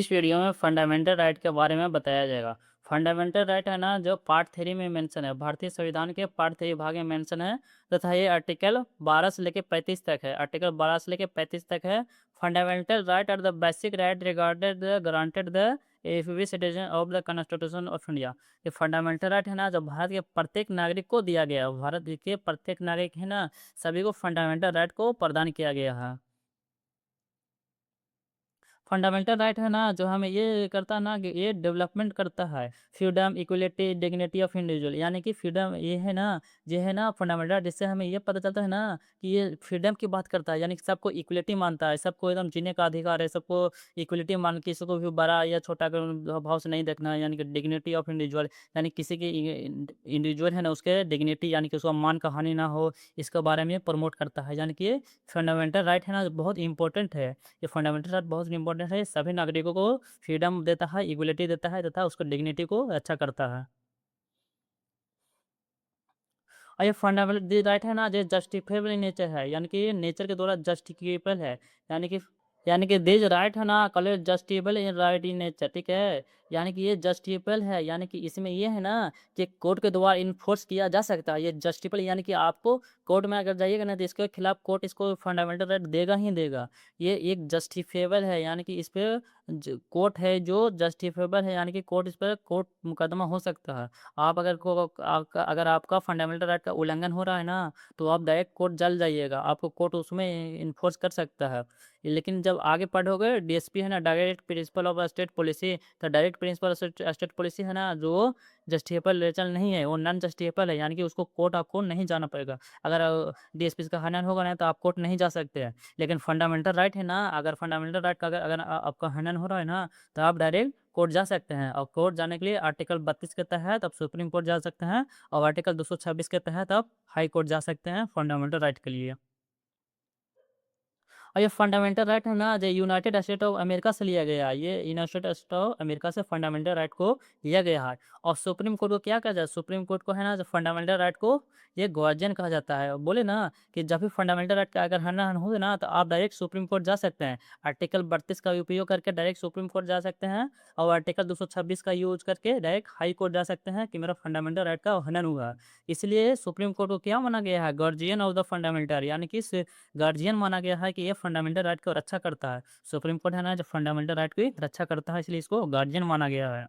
इस वीडियो में fundamental right के बारे में बताया जाएगा। फंडामेंटल राइट है ना, जो पार्ट 3 में मेंशन है, भारतीय संविधान के पार्ट 3 भाग में मेंशन है, तथा ये आर्टिकल 12 से लेकर 35 तक है। आर्टिकल 12 से लेकर 35 तक है। Fundamental right are the basic right regarded the granted the every citizen of the constitution of India. ये फंडामेंटल राइट है ना, जो भारत के प्रत्येक नागरिक को दिया गया है। भारत के प्रत्येक नागरिक है ना, सभी को फंडामेंटल राइट को प्रदान किया गया है। फंडामेंटल राइट है ना, जो हमें ये करता है ना कि ये डेवलपमेंट करता है freedom, equality, dignity of individual. यानी कि फ्रीडम ये है ना, ये है ना फंडामेंटल, जिससे हमें ये पता चलता है ना कि ये फ्रीडम की बात करता है। यानी कि सबको इक्वलिटी मानता है, सबको एकदम जीने का अधिकार है, सबको इक्वलिटी मान, किसी को भी बड़ा या छोटा भाव से नहीं देखना है। यानी कि डिग्निटी ऑफ इंडिविजुअल, यानी किसी की इंडिविजुअल है ना, उसके डिग्निटी यानी कि उसका मान का हानि ना हो, इसके बारे में प्रमोट करता है। यानी कि ये फंडामेंटल राइट है ना, बहुत इंपॉर्टेंट है। ये फंडामेंटल राइट बहुत इंपॉर्टेंट है, सभी नागरिकों को फ्रीडम देता है, इक्वलिटी देता है, तथा उसको डिग्निटी को अच्छा करता है। और ये फंडामेंटल राइट है ना, जो जस्टिफिएबल इन नेचर है, यानी कि नेचर के द्वारा जस्टिफिएबल है। यानी कि दिस राइट है ना, called justifiable in right in nature, ठीक है। यानी कि ये जस्टिफिएबल है, यानी कि इसमें ये है ना कि कोर्ट के द्वारा इन्फोर्स किया जा सकता है। ये जस्टिफिएबल यानी कि आपको कोर्ट में अगर जाइएगा ना, तो इसके खिलाफ कोर्ट इसको फंडामेंटल राइट देगा ही देगा। ये एक जस्टिफिएबल है, यानी कि इस पे कोर्ट है जो जस्टिफिएबल है, यानी कि कोर्ट, इस पर कोर्ट मुकदमा हो सकता है। आप अगर अगर आपका फंडामेंटल राइट का उल्लंघन हो रहा है ना, तो आप डायरेक्ट कोर्ट जल जाइएगा, आपको कोर्ट उसमें इन्फोर्स कर सकता है। लेकिन जब आगे पढ़ोगे, डीएसपी है ना, direct principle of state policy, तो डायरेक्ट प्रिंसिपल स्टेट पॉलिसी है ना, जो जस्टिफिएबल रीजन नहीं है, वो नॉन जस्टिफिएबल है। यानी कि उसको कोर्ट आपको नहीं जाना पड़ेगा। अगर डीएसपी का हनन होगा ना, तो आप कोर्ट नहीं जा सकते हैं। लेकिन फंडामेंटल राइट है ना, अगर फंडामेंटल राइट का अगर आपका हनन हो रहा है ना, तो आप डायरेक्ट कोर्ट जा सकते हैं। और कोर्ट जाने के लिए आर्टिकल 32 के तहत आप सुप्रीम कोर्ट जा सकते हैं, और आर्टिकल 226 के तहत आप हाई कोर्ट जा सकते हैं फंडामेंटल राइट के लिए। और ये फंडामेंटल राइट है ना, जो यूनाइटेड स्टेट ऑफ अमेरिका से लिया गया है। ये यूनाइटेड स्टेट ऑफ अमेरिका से फंडामेंटल राइट को लिया गया है। और सुप्रीम कोर्ट को क्या कहा जाता है? सुप्रीम कोर्ट को है ना, जो फंडामेंटल राइट को ये गार्जियन कहा जाता है। बोले ना कि जब भी फंडामेंटल राइट का अगर हनन हो ना, तो आप डायरेक्ट सुप्रीम कोर्ट जा सकते हैं। आर्टिकल 32 का उपयोग करके डायरेक्ट सुप्रीम कोर्ट जा सकते हैं, और आर्टिकल 226 का यूज करके डायरेक्ट हाई कोर्ट जा सकते हैं कि मेरा फंडामेंटल राइट का हनन हुआ। इसलिए सुप्रीम कोर्ट को क्या माना गया है? गार्जियन ऑफ द फंडामेंटल, यानी कि गार्जियन माना गया है कि ये फंडामेंटल राइट को रक्षा करता है। सुप्रीम कोर्ट है ना, जो फंडामेंटल राइट की रक्षा करता है, इसलिए इसको गार्जियन माना गया है।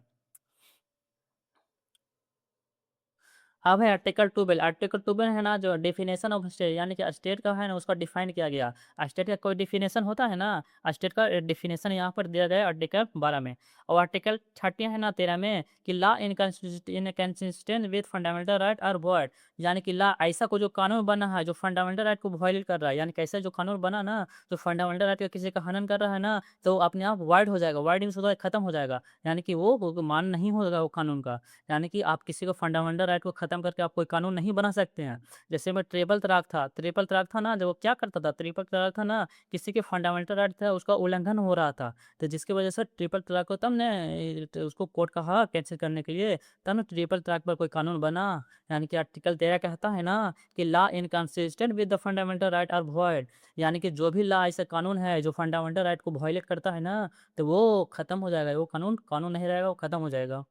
अब है आर्टिकल 12। आर्टिकल 12 है ना, जो डेफिनेशन ऑफ स्टेट, यानी कि स्टेट का है ना, उसका डिफाइन किया गया। स्टेट का कोई डिफिनेशन होता है ना, स्टेट का डिफिनेशन यहाँ पर दिया गया है आर्टिकल 12 में। और आर्टिकल 30 है ना, 13 में, कि law inconsistent with fundamental right are void. यानी कि लॉ ऐसा को जो कानून बना है जो फंडामेंटल राइट को वायलेट कर रहा है, यानी कैसे जो कानून बना ना, जो फंडामेंटल राइट का किसी का हनन कर रहा है ना, तो वो अपने आप वाइड हो जाएगा। वाइड मीन्स खत्म हो जाएगा, यानी कि वो मान नहीं होगा वो कानून का। यानी कि आप किसी को फंडामेंटल राइट को खत्म करके आप कोई कानून नहीं बना सकते हैं। जैसे में ट्रिपल तलाक था ना, जो वो क्या करता था, ट्रिपल तलाक था ना, किसी के फंडामेंटल राइट था, उसका उल्लंघन हो रहा था, तो जिसकी वजह से ट्रिपल तलाक को तब ने तो उसको कोर्ट कहा कैंसिल करने के लिए, तब ना ट्रिपल तलाक पर कोई कानून बना। यानी कि आर्टिकल 13 कहता है ना कि law inconsistent with the fundamental right are void. यानी कि जो भी लॉ ऐसा कानून है जो फंडामेंटल राइट को वायलेट करता है ना, तो वो खत्म हो जाएगा, वो कानून कानून नहीं रहेगा, वो खत्म हो जाएगा।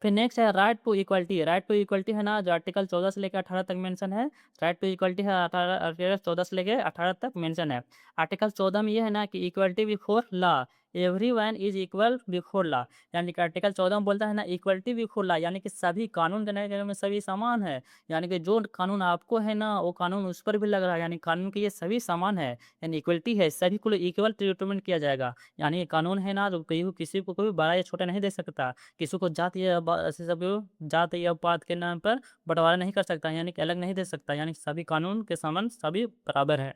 फिर नेक्स्ट है right to equality. Right to equality है ना, जो आर्टिकल 14 से लेकर 18 तक मेंशन है। राइट टू इक्वलिटी है, 18 आर्टिकल 14 से लेकर 18 तक मेंशन है। आर्टिकल 14 में ये है ना कि equality before law, everyone is equal before law. यानी कि आर्टिकल 14 में बोलता है ना इक्वलिटी बिफोर लॉ, यानी कि सभी कानून के नजर में सभी समान है। यानी कि जो कानून आपको है ना, वो कानून उस पर भी लग रहा है, यानी कानून के ये सभी समान है, यानी इक्वलिटी है, सभी को इक्वल ट्रीटमेंट किया जाएगा। यानी ये कानून है ना, जो किसी को कोई बड़ा या छोटा नहीं दे सकता, किसी को जात या ऐसे सब जात या पात के नाम पर बंटवारा नहीं कर सकता, यानी कि अलग नहीं दे सकता, यानी सभी कानून के समान सभी बराबर है।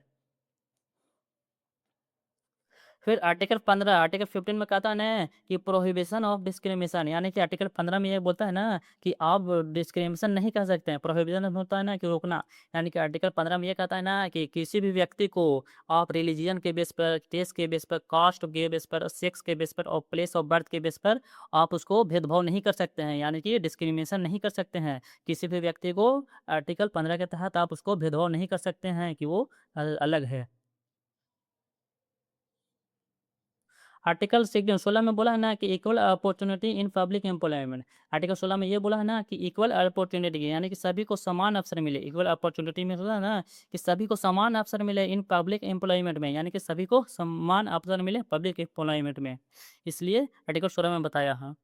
फिर आर्टिकल 15, आर्टिकल 15 में कहता है ना कि प्रोहिबिशन ऑफ डिस्क्रिमिनेशन। यानी कि आर्टिकल 15 में ये बोलता है ना कि आप डिस्क्रिमिनेशन नहीं कर सकते हैं। प्रोहिबिशन होता है ना कि रोकना। यानी कि आर्टिकल 15 में ये कहता है ना कि किसी भी व्यक्ति को आप रिलीजियन के बेस पर, टेस्ट के बेस पर, कास्ट के बेस पर, सेक्स के बेस पर और प्लेस ऑफ बर्थ के बेस पर आप उसको भेदभाव नहीं कर सकते हैं, यानी कि डिस्क्रिमिनेशन नहीं कर सकते हैं। किसी भी व्यक्ति को आर्टिकल 15 के तहत आप उसको भेदभाव नहीं कर सकते हैं कि वो अलग है। आर्टिकल 16 में बोला है ना कि equal opportunity in public employment. Article 16 में ये बोला है ना कि इक्वल अपॉर्चुनिटी यानी कि सभी को समान अवसर मिले। इक्वल अपॉर्चुनिटी में होता है ना कि सभी को समान अवसर मिले इन पब्लिक एम्प्लॉयमेंट में, यानी कि सभी को समान अवसर मिले पब्लिक एम्प्लॉयमेंट में। इसलिए आर्टिकल 16 में बताया। हाँ।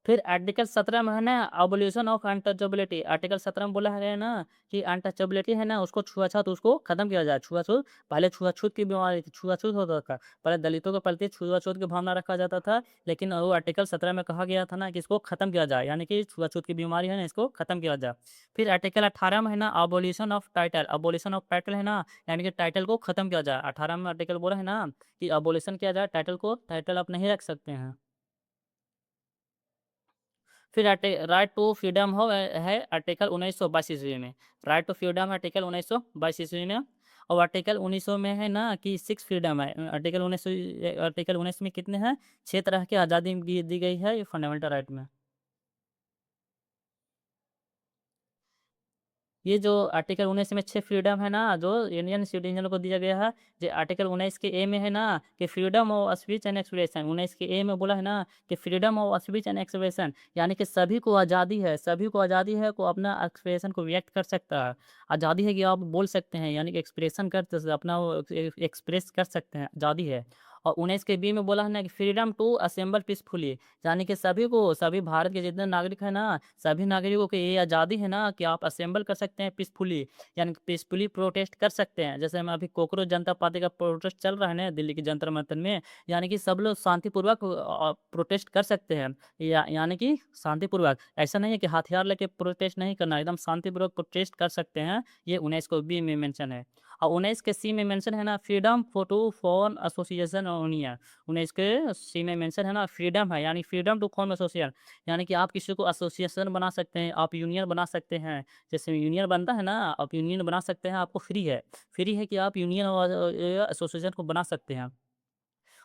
फिर आर्टिकल 17 में है ना अबोलिशन ऑफ अनटचेबिलिटी। आर्टिकल 17 में बोला है ना कि अनटचेबिलिटी है ना उसको छुआछूत उसको खत्म किया जाए। छुआछूत पहले छुआछूत की बीमारी थी, छुआछूत होता था। पहले दलितों के प्रति छुआछूत की भावना रखा जाता था, लेकिन वो आर्टिकल 17 में कहा गया था ना कि इसको खत्म किया जाए, यानी कि छुआछूत की बीमारी है ना इसको खत्म किया जाए। फिर आर्टिकल 18 में है ना abolition of title. Abolition of title है ना यानी कि टाइटल को खत्म किया जाए। 18 में आर्टिकल बोला है ना कि अबोलिशन किया जाए टाइटल को, टाइटल आप नहीं रख सकते हैं। फिर राइट टू फ्रीडम हो है आर्टिकल 1922 ईस्वी में। राइट टू फ्रीडम आर्टिकल 1922 ईस्वी में। और आर्टिकल 1900 में है ना कि 6 फ्रीडम है। आर्टिकल 1900 आर्टिकल 19 में कितने हैं? 6 तरह की आज़ादी दी गई है ये फंडामेंटल राइट में। ये जो आर्टिकल 19 में 6 फ्रीडम है ना, जो इंडियन सिटीज़न को दिया गया है, जो आर्टिकल 19 के ए में है ना कि freedom of speech and expression. 19 के ए में बोला है ना कि freedom of speech and expression, यानी कि सभी को आज़ादी है, सभी को आज़ादी है को अपना एक्सप्रेशन को व्यक्त कर सकता है। आज़ादी है कि आप बोल सकते हैं, यानी कि एक्सप्रेशन कर अपना वो एक्सप्रेस कर सकते हैं, आज़ादी है। और 19 के बी में बोला है ना कि फ्रीडम टू असेंबल पीसफुली, यानी कि सभी को, सभी भारत के जितने नागरिक हैं ना, सभी नागरिकों को ये आज़ादी है ना कि आप असेंबल कर सकते हैं पीसफुली, यानी कि पीसफुली प्रोटेस्ट कर सकते हैं। जैसे हम अभी कॉकरोच जनता पार्टी का प्रोटेस्ट चल रहा है ना दिल्ली के जंतर मंतर में, यानी कि सब लोग शांतिपूर्वक प्रोटेस्ट कर सकते हैं। यानी कि शांतिपूर्वक, ऐसा नहीं है कि हथियार लेके प्रोटेस्ट नहीं करना, एकदम शांतिपूर्वक प्रोटेस्ट कर सकते हैं। ये 19 को बी में मेंशन है। और 19 के सी में मेंशन है ना freedom to form association union. 19 के सी में मेंशन है ना फ्रीडम है, यानी फ्रीडम टू फॉर्म एसोसिएशन, यानी कि आप किसी को एसोसिएशन बना सकते हैं, आप यूनियन बना सकते हैं। जैसे यूनियन बनता है ना, आप यूनियन बना सकते हैं, आपको फ्री है। फ्री है कि आप यूनियन और एसोसिएशन को बना सकते हैं।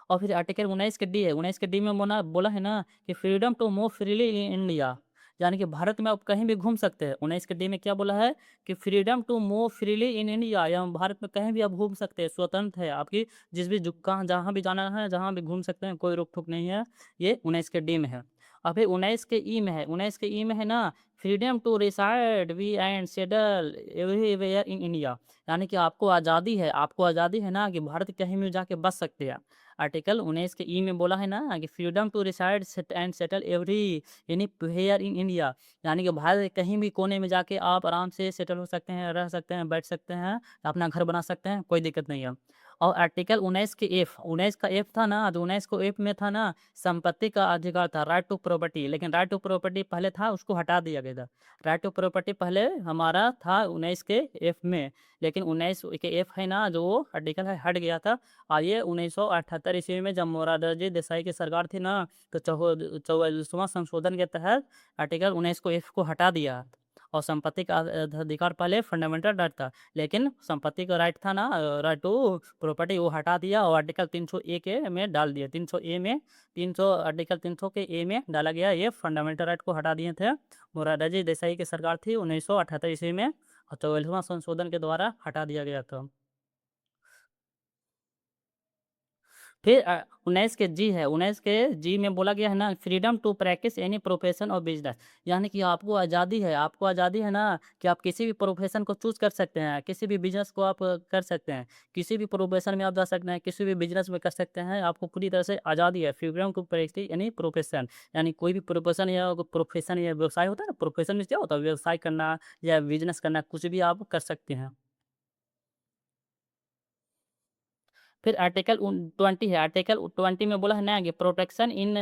और फिर आर्टिकल 19 के डी है। 19 के डी में बोला बोला है ना कि freedom to move freely in India, यानी कि भारत में आप कहीं भी घूम सकते हैं। 19 के डी में क्या बोला है कि freedom to move freely in India, या भारत में कहीं भी आप घूम सकते हैं, स्वतंत्र है आपकी, जिस भी कहाँ जहाँ भी जाना है, जहाँ भी घूम सकते हैं, कोई रोक टोक नहीं है। ये 19 के डी में है। और फिर 19 के ई में है। 19 के ई में है ना freedom to reside v and settle everywhere in India, यानी कि आपको आज़ादी है, आपको आज़ादी है ना कि भारत कहीं भी जाके बस सकते हैं। आर्टिकल 19 के ई में बोला है ना कि freedom to reside and settle every anywhere in India, यानी कि भारत के कहीं भी कोने में जाके आप आराम से सेटल हो सकते हैं, रह सकते हैं, बैठ सकते हैं, अपना घर बना सकते हैं, कोई दिक्कत नहीं है। और आर्टिकल 19 के एफ, 19 का एफ था ना, तो 19 को एफ में था ना संपत्ति का अधिकार था, राइट टू प्रॉपर्टी, लेकिन राइट टू प्रॉपर्टी पहले था, उसको हटा दिया गया था। राइट टू प्रॉपर्टी पहले हमारा था 19 के एफ में, लेकिन 19 के एफ है ना जो वो आर्टिकल है हट गया था। और ये 1978 ईस्वी में जब मोरारजी देसाई की सरकार थी ना, तो 44वां संशोधन के तहत आर्टिकल 19 को एफ को हटा दिया। और संपत्ति का अधिकार पहले फंडामेंटल राइट था, लेकिन संपत्ति का राइट था ना, राइट टू प्रॉपर्टी, वो हटा दिया और आर्टिकल 300 ए के में डाल दिया। 300 ए में 300 आर्टिकल 300 के ए में डाला गया, ये फंडामेंटल राइट को हटा दिए थे। मोरारजी देसाई की सरकार थी 1978 ईस्वी में, और 44वां संशोधन के द्वारा हटा दिया गया था। फिर 19 के जी है। 19 के जी में बोला गया है ना freedom to practise any profession और बिजनेस, यानी कि आपको आज़ादी है, आपको आज़ादी है ना कि आप किसी भी प्रोफेशन को चूज कर सकते हैं, किसी भी बिजनेस को आप कर सकते हैं, किसी भी प्रोफेशन में आप जा सकते हैं, किसी भी बिजनेस में कर सकते हैं, आपको पूरी तरह से आज़ादी है। Freedom to practise any profession, यानी कोई भी प्रोफेशन या व्यवसाय होता है ना, प्रोफेशन में क्या होता है, व्यवसाय करना या बिजनेस करना, कुछ भी आप कर सकते हैं। फिर आर्टिकल 20 है। आर्टिकल 20 में बोला है ना कि protection in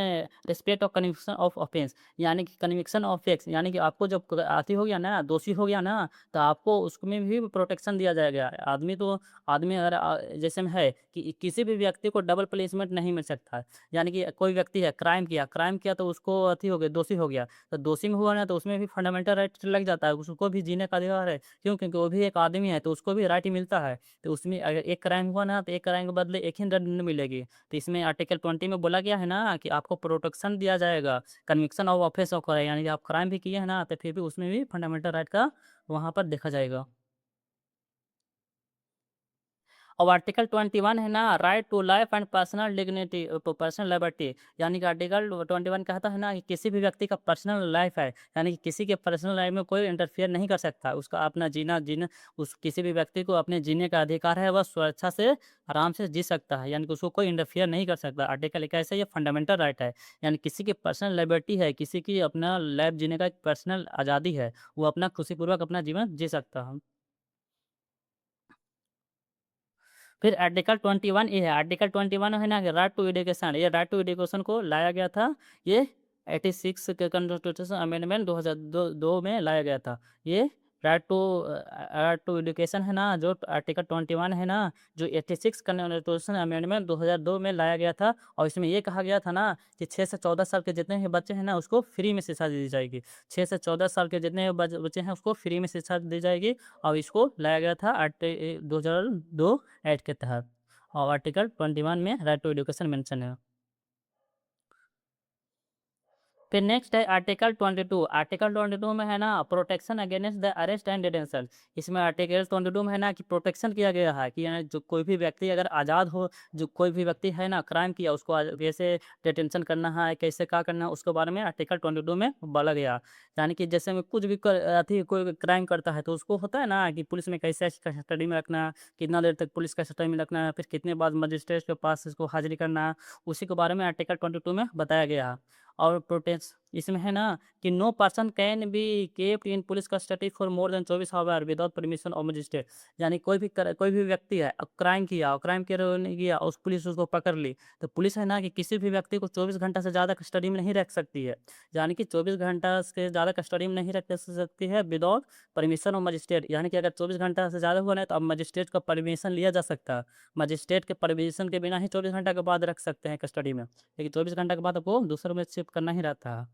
respect of conviction of offence, यानी कि कन्विक्शन ऑफ एक्स, यानी कि आपको जब आती हो गया ना, दोषी हो गया ना, तो आपको उसमें भी प्रोटेक्शन दिया जाएगा। आदमी अगर जैसे में है कि किसी भी व्यक्ति को डबल पनिशमेंट नहीं मिल सकता है, यानी कि कोई व्यक्ति है क्राइम किया तो उसको अथी हो गया, दोषी हो गया, तो दोषी में हुआ ना तो उसमें भी फंडामेंटल राइट लग जाता है, उसको भी जीने का अधिकार है। क्यों? क्योंकि वो भी एक आदमी है, तो उसको भी राइट ही मिलता है। तो उसमें अगर एक क्राइम हुआ ना, तो एक क्राइम के बदले एक ही दंड मिलेगी। तो इसमें आर्टिकल 20 में बोला गया है ना कि आपको प्रोटेक्शन दिया जाएगा, कन्विक्शन ऑफ ऑफेंस ऑफ करे, यानी कि आप क्राइम भी किए हैं ना, तो फिर भी उसमें भी फंडामेंटल राइट का वहाँ पर देखा जाएगा। और आर्टिकल 21 है ना, right to life and personal dignity personal liberty, यानी कि आर्टिकल 21 कहता है ना कि किसी भी व्यक्ति का पर्सनल लाइफ है, यानी कि किसी के पर्सनल लाइफ में कोई इंटरफेयर नहीं कर सकता। उसका अपना जीना जीना उस किसी भी व्यक्ति को अपने जीने का अधिकार है, वह स्वेच्छा से आराम से जी सकता है, यानी कि उसको कोई इंटरफेयर नहीं कर सकता। आर्टिकल 21 है, ये फंडामेंटल राइट है, यानी किसी की पर्सनल लिबर्टी है, किसी की अपना लाइफ जीने का एक पर्सनल आज़ादी है, वो अपना खुशीपूर्वक अपना जीवन जी सकता है। फिर आर्टिकल 21 ये है, आर्टिकल 21 है ना कि राइट टू एजुकेशन, ये राइट टू एजुकेशन को लाया गया था, ये 86 के कॉन्स्टिट्यूशन अमेंडमेंट 2002 में लाया गया था। ये राइट टू एजुकेशन है ना, जो आर्टिकल 21 है ना, जो 86 कॉन्स्टिट्यूशन अमेंडमेंट 2002 में लाया गया था, और इसमें ये कहा गया था ना कि 6 से 14 साल के जितने भी बच्चे हैं ना, उसको फ्री में शिक्षा दी जाएगी। 6 से 14 साल के जितने भी बच्चे हैं, उसको फ्री में शिक्षा दी जाएगी, और इसको लाया गया था 2002 एक्ट के तहत, और आर्टिकल 21 में राइट टू एजुकेशन मेंशन है। फिर नेक्स्ट है आर्टिकल 22। आर्टिकल 22 में है ना protection against the arrest and detention. इसमें आर्टिकल 22 में है ना कि प्रोटेक्शन किया गया है कि जो कोई भी व्यक्ति अगर आज़ाद हो, जो कोई भी व्यक्ति है ना क्राइम किया, उसको कैसे डिटेंशन करना है, कैसे क्या करना है, उसके बारे में आर्टिकल 22 में बोला गया। यानी कि जैसे में कुछ भी अथी कोई क्राइम करता है, तो उसको होता है ना कि पुलिस में कैसे कस्टडी में रखना, कितना देर तक पुलिस कस्टडी में रखना है, फिर कितने बाद मजिस्ट्रेट के पास इसको हाजिरी करना है, उसी के बारे में आर्टिकल 22 में बताया गया है। और प्रोटेक्स इसमें है ना कि no person can be kept in police custody for more than 24 hour without permission of magistrate. यानी कोई भी व्यक्ति है क्राइम किया और क्राइम नहीं किया, उस पुलिस उसको पकड़ ली, तो पुलिस है ना कि किसी भी व्यक्ति को 24 घंटा से ज़्यादा कस्टडी में नहीं रख सकती है। यानी कि 24 घंटा से ज़्यादा कस्टडी में नहीं रख सकती है विदाउट परमिशन ऑफ मजिस्ट्रेट। यानी कि अगर 24 घंटा से ज़्यादा हुआ ना, तो अब मजिस्ट्रेट का परमिशन लिया जा सकता है। मजिस्ट्रेट के परमिशन के बिना ही 24 घंटा के बाद रख सकते हैं कस्टडी में, लेकिन 24 घंटा के बाद आपको दूसरे में शिफ्ट करना ही रहता है।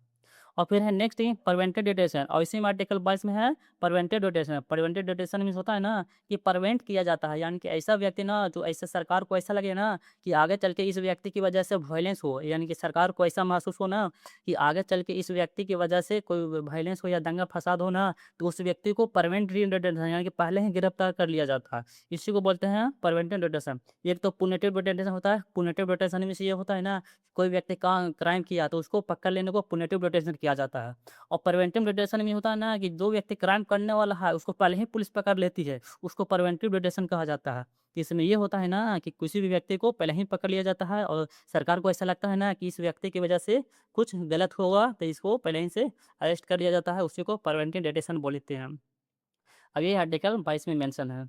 और फिर है नेक्स्ट थिंग प्रिवेंटिव डिटेशन, और इसी में आर्टिकल 22 में है प्रिवेंटिव डिटेशन। प्रिवेंटिव डिटेशन मीन्स होता है ना कि प्रिवेंट किया जाता है, यानी कि ऐसा व्यक्ति ना जो ऐसे सरकार को ऐसा लगे ना कि आगे चल के इस व्यक्ति की वजह से वायलेंस हो, यानी कि सरकार को ऐसा महसूस हो ना कि आगे चल के इस व्यक्ति की वजह से कोई वायलेंस हो या दंगा फसाद हो ना, तो उस व्यक्ति को प्रिवेंटिव डिटेशन यानी कि पहले ही गिरफ्तार कर लिया जाता है। इसी को बोलते हैं प्रिवेंटिव डिटेशन। एक तो पुनिटिव डिटेशन होता है, पुनिटिव डिटेशन में से ये होता है ना कोई व्यक्ति का क्राइम किया तो उसको पकड़ लेने को पुनिटिव डिटेशन किया जाता है। और प्रिवेंटिव डिटेशन में होता है ना कि जो व्यक्ति क्राइम करने वाला है उसको पहले ही पुलिस पकड़ लेती है, उसको प्रिवेंटिव डिटेशन कहा जाता है। इसमें ये होता है ना कि किसी भी व्यक्ति को पहले ही पकड़ लिया जाता है, और सरकार को ऐसा लगता है ना कि इस व्यक्ति की वजह से कुछ गलत होगा, तो इसको पहले ही से अरेस्ट कर लिया जाता है, उसी को प्रिवेंटिव डिटेशन बोलते हैं। अब ये आर्टिकल 22 में मेंशन है।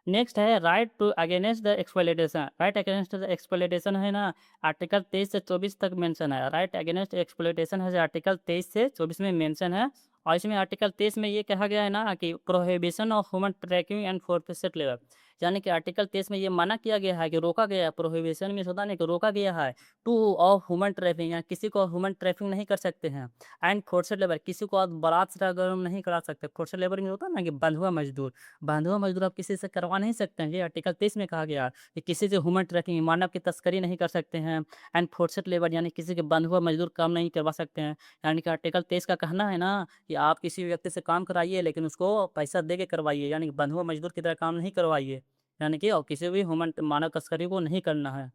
नेक्स्ट है right to against the exploitation. Right against the exploitation है ना आर्टिकल 23 से 24 तक मेंशन है। राइट अगेंस्ट एक्सप्लॉइटेशन है जो आर्टिकल 23 से 24 में मेंशन है, और इसमें आर्टिकल 23 में ये कहा गया है ना कि prohibition of human trafficking and forced labour. यानी कि आर्टिकल 23 में ये मना किया गया है कि रोका गया है, प्रोहिबिशन में होता नहीं कि रोका गया है टू ऑफ ह्यूमन ट्रैफिकिंग, या किसी को ह्यूमन ट्रैफिकिंग नहीं कर सकते हैं। एंड फोर्सेड लेबर, किसी को आप बारात से अगर नहीं करा सकते। फोर्सेड लेबर में होता है ना कि बंधुआ मजदूर, बंधुआ मजदूर आप किसी से करवा नहीं सकते हैं। ये आर्टिकल 23 में कहा गया है कि किसी से ह्यूमन ट्रैफिकिंग मानव की तस्करी नहीं कर सकते हैं। एंड फोर्सेड लेबर यानी किसी के बंधुआ मजदूर काम नहीं करवा सकते हैं। यानी कि आर्टिकल 23 का कहना है ना कि आप किसी व्यक्ति से काम कराइए, लेकिन उसको पैसा दे के करवाइए, यानी कि बंधुआ मजदूर की तरह काम नहीं करवाइए, यानी कि और किसी भी ह्यूमन मानव तस्करी को नहीं करना है।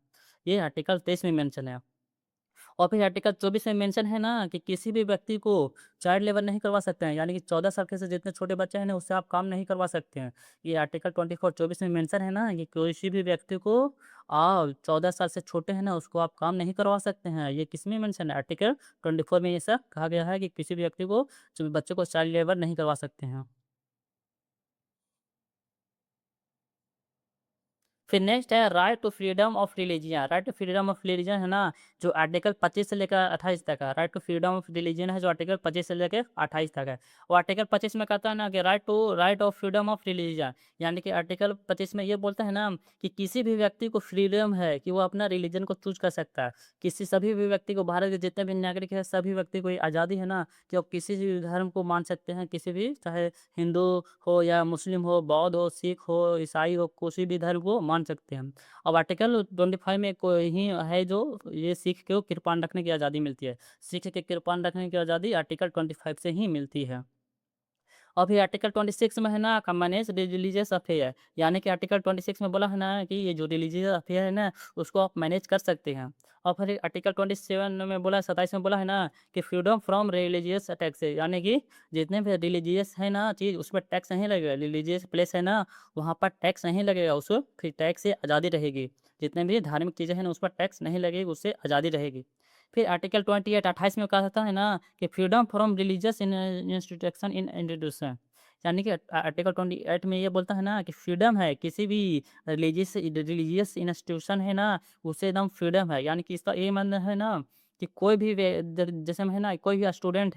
ये आर्टिकल 23 में मेंशन है। और फिर आर्टिकल 24 में मेंशन है ना कि किसी भी व्यक्ति को चाइल्ड लेबर नहीं करवा सकते हैं, यानी कि 14 साल के से जितने छोटे बच्चे हैं ना उससे आप काम नहीं करवा सकते हैं। ये आर्टिकल 24 में मेंशन है ना कि किसी भी व्यक्ति को 14 साल से छोटे हैं ना उसको आप काम नहीं करवा सकते हैं। ये किस में मेंशन है? आर्टिकल 24 में ऐसा कहा गया है कि किसी भी व्यक्ति को जो बच्चे को चाइल्ड लेबर नहीं करवा सकते हैं। फिर नेक्स्ट है right to freedom of religion. Right to freedom of religion है ना जो आर्टिकल 25 से लेकर 28 तक है। Right to freedom of religion है जो आर्टिकल 25 से लेकर 28 तक है। और आर्टिकल 25 में कहता है ना कि right of freedom of religion, यानी कि आर्टिकल 25 में ये बोलता है ना कि किसी भी व्यक्ति को फ्रीडम है कि वो अपना रिलीजन को चूज कर सकता है। सभी भी व्यक्ति को, भारत के जितने भी नागरिक हैं सभी व्यक्ति को ये आज़ादी है ना कि वो किसी भी धर्म को मान सकते हैं, किसी भी, चाहे हिंदू हो या मुस्लिम हो, बौद्ध हो, सिख हो, ईसाई हो, किसी भी धर्म को मान सकते हैं। अब आर्टिकल 25 में कोई ही है जो ये सिख को कृपान रखने की आज़ादी मिलती है। सिख के कृपान रखने की आज़ादी आर्टिकल 25 से ही मिलती है। और फिर आर्टिकल 26 में है ना मैनेज रिलीजियस अफेयर, यानी कि आर्टिकल 26 में बोला है ना कि ये जो रिलीजियस अफेयर है ना उसको आप मैनेज कर सकते हैं। और फिर आर्टिकल 27 में बोला 27 में बोला है ना कि फ्रीडम फ्रॉम रिलीजियस टैक्स, यानी कि जितने भी रिलीजियस है ना चीज़ उस पर टैक्स नहीं लगेगा, रिलीजियस प्लेस है ना वहाँ पर टैक्स नहीं लगेगा, उसको फिर टैक्स से आज़ादी रहेगी। जितने भी धार्मिक चीज़ें हैं ना उस पर टैक्स नहीं लगेगी, उससे आज़ादी रहेगी। फिर आर्टिकल 28 28 में कहा जाता है ना कि freedom from religious in institution in institution, यानी कि आर्टिकल 28 में ये बोलता है ना कि फ्रीडम है किसी भी रिलीजियस इंस्टीट्यूशन है ना उससे एकदम फ्रीडम है, यानी कि इसका ये मानना है ना कि कोई भी जैसे में है ना कोई भी स्टूडेंट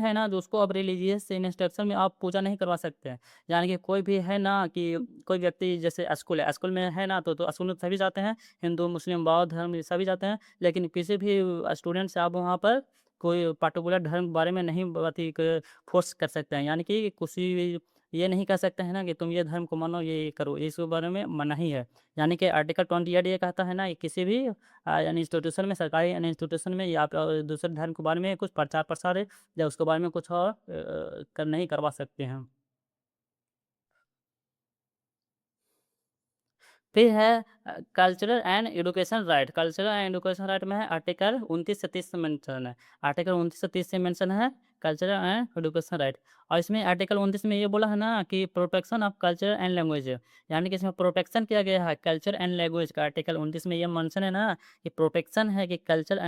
है ना जो उसको अब रिलीजियस इंस्ट्रक्शन में आप पूजा नहीं करवा सकते हैं। यानी कि कोई भी है ना कि कोई व्यक्ति जैसे स्कूल में है ना तो स्कूल में सभी जाते हैं, हिंदू मुस्लिम बौद्ध धर्म ये सभी जाते हैं, लेकिन किसी भी स्टूडेंट से आप वहाँ पर कोई पर्टिकुलर धर्म के बारे में नहीं अथी फ़ोर्स कर सकते हैं। यानी कि किसी ये नहीं कह सकते हैं ना कि तुम ये धर्म को मानो, ये करो, इसके बारे में मनाही है। यानी कि आर्टिकल 28 ये कहता है ना कि किसी भी यानी इंस्टीट्यूशन में, सरकारी यानी इंस्टीट्यूशन में या आप दूसरे धर्म के बारे में कुछ प्रचार-प्रसार है या उसके बारे में कुछ और नहीं करवा सकते हैं। फिर है cultural and education right. Cultural and education right में है आर्टिकल 29 से 30 से मेंशन है। आर्टिकल 29 से 30 से मेंशन है कल्चरल एंड एजुकेशन राइट। और इसमें आर्टिकल 29 में ये बोला है ना कि protection of culture and language, यानी कि इसमें प्रोटेक्शन किया गया है कल्चर एंड लैंग्वेज का। आर्टिकल 29 में ये मेंशन है ना कि प्रोटेक्शन है कि कल्चर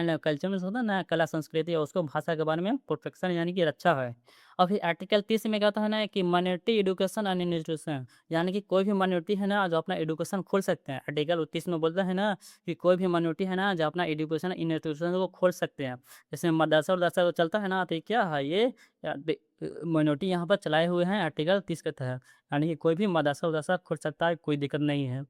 में होता है ना कला संस्कृति और उसको भाषा के बारे में प्रोटेक्शन यानी कि रक्षा है। और फिर आर्टिकल 30 में कहता है ना कि माइनॉरिटी एजुकेशन एंड इंस्टीट्यूशन, यानी कि कोई भी माइनॉरिटी है ना जो अपना एजुकेशन खोल सकते हैं। आर्टिकल 30 में बोलता है ना कि कोई भी माइनॉरिटी है ना जो अपना एजुकेशन इंस्टीट्यूशन को खोल सकते हैं। जैसे मदरसा-वदरसा जो चलता है ना तो ये क्या है ये माइनॉरिटी यहाँ पर चलाए हुए हैं आर्टिकल 30 के तहत। यानी कि कोई भी मदरसा-वदरसा खोल सकता है, कोई दिक्कत नहीं है।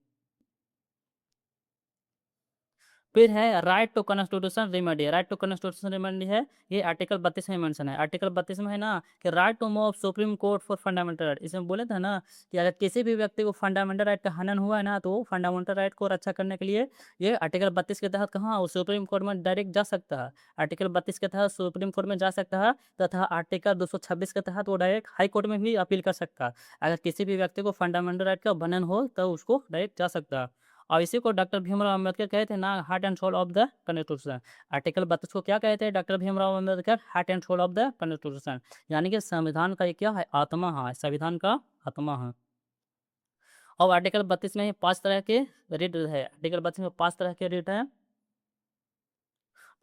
फिर है right to constitution remedy. Right to constitution remedy है, ये आर्टिकल 32 में मेंशन है। आर्टिकल 32 में है ना कि right to move supreme court for fundamental right. इसमें बोले थे ना कि अगर किसी भी व्यक्ति को फंडामेंटल राइट का हनन हुआ है ना तो फंडामेंटल राइट को रक्षा करने के लिए ये आर्टिकल 32 के तहत कहाँ वो सुप्रीम कोर्ट में डायरेक्ट जा सकता है। आर्टिकल 32 के तहत सुप्रीम कोर्ट में जा सकता है तथा आर्टिकल 226 के तहत वो डायरेक्ट हाई कोर्ट में भी अपील कर सकता है। अगर किसी भी व्यक्ति को फंडामेंटल राइट का हनन हो तो उसको डायरेक्ट जा सकता है। और इसी को डॉक्टर भीमराव अम्बेडकर कहे थे ना heart and soul of the constitution. Article 32 को क्या कहते हैं doctor Bhimrao Ambedkar? Heart and soul of the constitution, यानी कि संविधान का ये क्या है? आत्मा है, संविधान का आत्मा है। और आर्टिकल 32 में 5 तरह के रिट है। आर्टिकल 32 में 5 तरह के रिट हैं।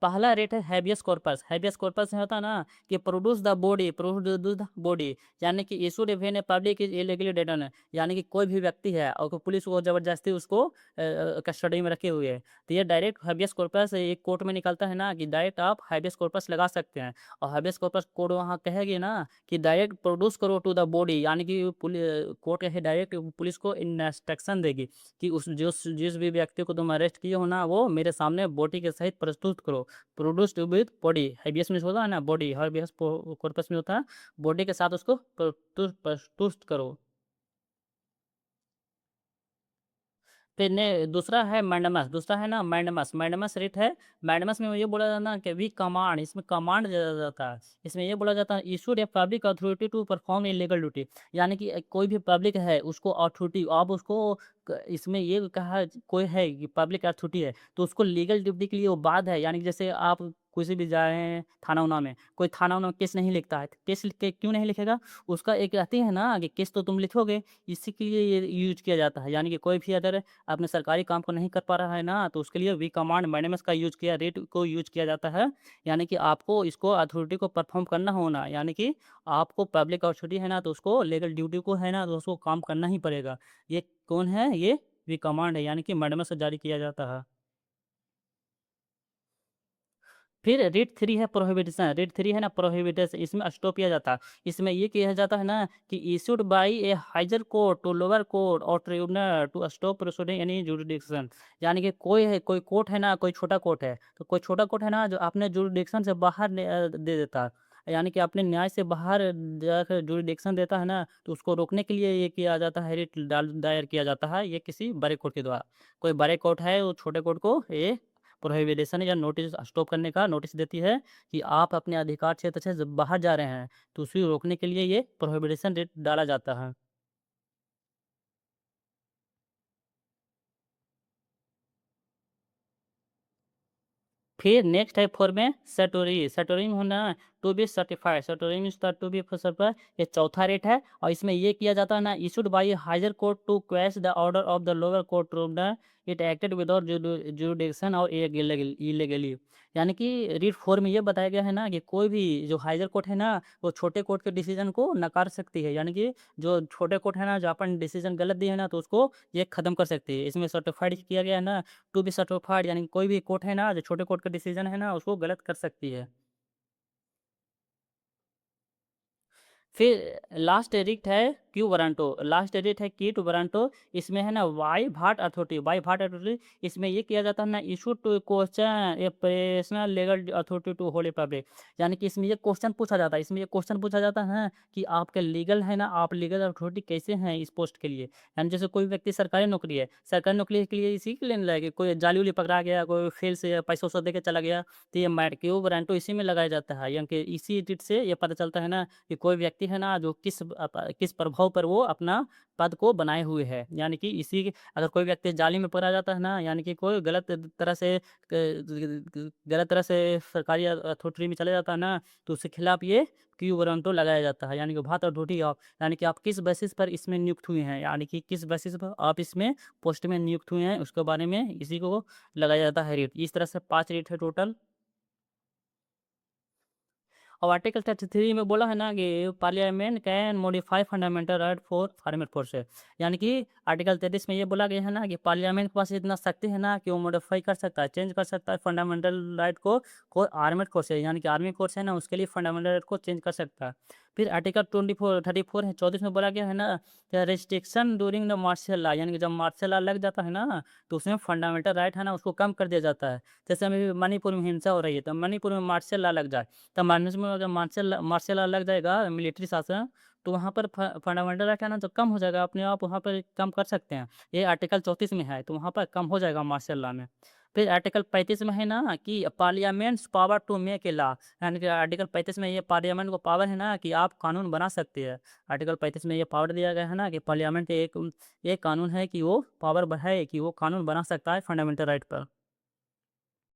पहला रेट है हैबियस कॉर्पस। हैबियस कॉर्पस में होता है ना कि प्रोड्यूस द बॉडी, यानी कि issued when a public is illegally detain, यानी कि कोई भी व्यक्ति है और पुलिस को जबरदस्ती उसको कस्टडी में रखे हुए है तो ये डायरेक्ट हैबियस कॉर्पस एक कोर्ट में निकलता है ना कि डायरेक्ट आप हैबियस कॉर्पस लगा सकते हैं। और हैबियस कॉर्पस कोर्ट वहाँ कहेगी ना कि डायरेक्ट प्रोड्यूस करो टू द बॉडी, यानी कि कोर्ट है डायरेक्ट पुलिस को इंस्ट्रक्शन देगी कि उस जिस भी व्यक्ति को तुम अरेस्ट किए हो ना वो मेरे सामने बॉडी के सहित प्रस्तुत करो। प्रोड्यूस्ड विद बॉडी, हेबियस में होता है ना बॉडी, हेबियस कॉर्पस में होता है बॉडी के साथ उसको प्रस्तुत करो। फिर ने दूसरा है मैंडमस, दूसरा है ना मैंडमस। मैंडमस रिट है। मैंडमस में ये बोला जाता है ना कि वी कमांड, इसमें कमांड दिया जाता है। इसमें ये बोला जाता है issued a public authority to perform a legal duty, यानी कि कोई भी पब्लिक है उसको अथॉरिटी आप उसको इसमें ये कहा कोई है कि पब्लिक अथॉरिटी है तो उसको लीगल ड्यूटी के लिए वो बात है। यानी कि जैसे आप किसी भी जाए हैं थाना उना में, कोई थाना उना में केस नहीं लिखता है, केस लिख के क्यों नहीं लिखेगा? उसका एक रहती है ना कि केस तो तुम लिखोगे, इसी के लिए ये यूज किया जाता है। यानी कि कोई भी अगर अपने सरकारी काम को नहीं कर पा रहा है ना तो उसके लिए वी कमांड मैनेमस का यूज किया रेट को यूज किया जाता है। यानी कि आपको इसको अथॉरिटी को परफॉर्म करना होना, यानी कि आपको पब्लिक अथॉरिटी है ना तो उसको लीगल ड्यूटी को है ना तो उसको काम करना ही पड़ेगा। ये कौन है? ये वी कमांड है, यानी कि मैनेमस से जारी किया जाता है। फिर रीट 3 है प्रोहिबिशन। रीट 3 है ना प्रोहिबिटेशन, इसमें स्टॉप किया जाता है। इसमें ये किया जाता है ना कि issued by a higher court to lower court और tribunal to stop proceeding any jurisdiction, यानी कि कोई कोर्ट है ना, कोई छोटा कोर्ट है तो कोई छोटा कोर्ट है ना जो अपने जुरिडिक्शन से बाहर दे देता है, यानी कि अपने न्याय से बाहर जाकर जुरिडिक्शन देता है ना तो उसको रोकने के लिए ये किया जाता है, रिट दायर किया जाता है ये किसी बड़े कोर्ट के द्वारा। कोई बड़े कोर्ट है वो छोटे कोर्ट को ये प्रोहिबिशन या नोटिस स्टॉप करने का नोटिस देती है कि आप अपने अधिकार क्षेत्र से बाहर जा रहे हैं, तो उसे रोकने के लिए ये प्रोहिबिशन रेट डाला जाता है। फिर नेक्स्ट है 4 में सैटोरी। सैटोरी में होना to be certified. Certiorari means to be certified, ये चौथा रेट है और इसमें ये किया जाता है ना, issued by higher court to quash the order of the lower court room the it acted without jurisdiction और इलीगली। यानी कि रीट 4 में ये बताया गया है ना कि कोई भी जो हायर कोर्ट है ना, वो छोटे कोर्ट के डिसीजन को नकार सकती है। यानी कि जो छोटे कोर्ट है ना, जो अपन डिसीजन गलत दिए है ना, तो उसको ये खत्म कर सकती है। इसमें सर्टिफाइड किया गया है ना, टू बी सर्टिफाइड, यानी कोई भी कोर्ट है ना, जो छोटे कोर्ट का डिसीजन है ना, उसको गलत कर सकती है। फिर लास्ट एडिक्ट है क्यू वारंटो। लास्ट एडिक्ट है की टू वारंटो। इसमें है ना by what authority. By what authority, इसमें ये किया जाता है ना, issue to question a personal legal authority to hold public. यानी कि इसमें ये क्वेश्चन पूछा जाता है, इसमें ये क्वेश्चन पूछा जाता है कि आपके लीगल है ना, आप लीगल अथॉरिटी कैसे हैं इस पोस्ट के लिए। यानी जैसे कोई व्यक्ति सरकारी नौकरी है, सरकारी नौकरी के लिए इसी के लिए लगे, कोई जाली उली पकड़ा गया, कोई फेल से पैसा वैसा दे के चला गया, तो ये मैट क्यू वारंटो इसी में लगाया जाता है। यानी कि इसी रीट से ये पता चलता है ना कि कोई व्यक्ति है ना, जो किस प्रभाव पर वो अपना पद को बनाए हुए है। यानी कि अगर कोई व्यक्ति जाली में पकड़ा जाता है ना, यानी कि कोई गलत तरह से सरकारी अथॉरिटी में चले जाता है ना, तो उसके खिलाफ ये क्यू वारंटो लगाया जाता है। यानी कि भात अथॉरिटी ऑफ, यानी कि आप किस बेसिस पर इसमें नियुक्त हुए हैं, यानी कि किस बेसिस पर आप इसमें पोस्ट में नियुक्त हुए हैं, उसके बारे में इसी को लगाया जाता है रेट। इस तरह से 5 रेट है टोटल। अब आर्टिकल 33 में बोला है ना कि parliament can modify fundamental right for farmer force. यानी कि आर्टिकल 33 में ये बोला गया है ना कि पार्लियामेंट के पास इतना शक्ति है ना कि वो मॉडिफाई कर सकता है, चेंज कर सकता है फंडामेंटल राइट को आर्मेड फोर्स है, यानी कि आर्मी फोर्स है ना, उसके लिए फंडामेंटल राइट को चेंज कर सकता है। फिर आर्टिकल 34 है 34 में बोला गया है ना, restriction during the martial law. यानी कि जब मार्शल लॉ लग जाता है ना, तो उसमें फंडामेंटल राइट है ना, उसको कम कर दिया जाता है। जैसे अभी मणिपुर में हिंसा हो रही है, तो मणिपुर में मार्शल लॉ लग जाए, तब में अगर मार्शल लॉ लग जाएगा, मिलिट्री शासन, तो वहाँ पर फंडामेंटल राइट है ना, तो कम हो जाएगा, अपने आप वहाँ पर कम कर सकते हैं। ये आर्टिकल 34 में है, तो वहाँ पर कम हो जाएगा मार्शल लॉ में। फिर आर्टिकल 35 में है ना कि parliament's power to make a law. यानी कि आर्टिकल 35 में ये पार्लियामेंट को पावर है ना कि आप कानून बना सकते हैं। आर्टिकल 35 में ये पावर दिया गया है ना कि पार्लियामेंट एक कानून है कि वो पावर है कि वो कानून बना सकता है फंडामेंटल राइट पर।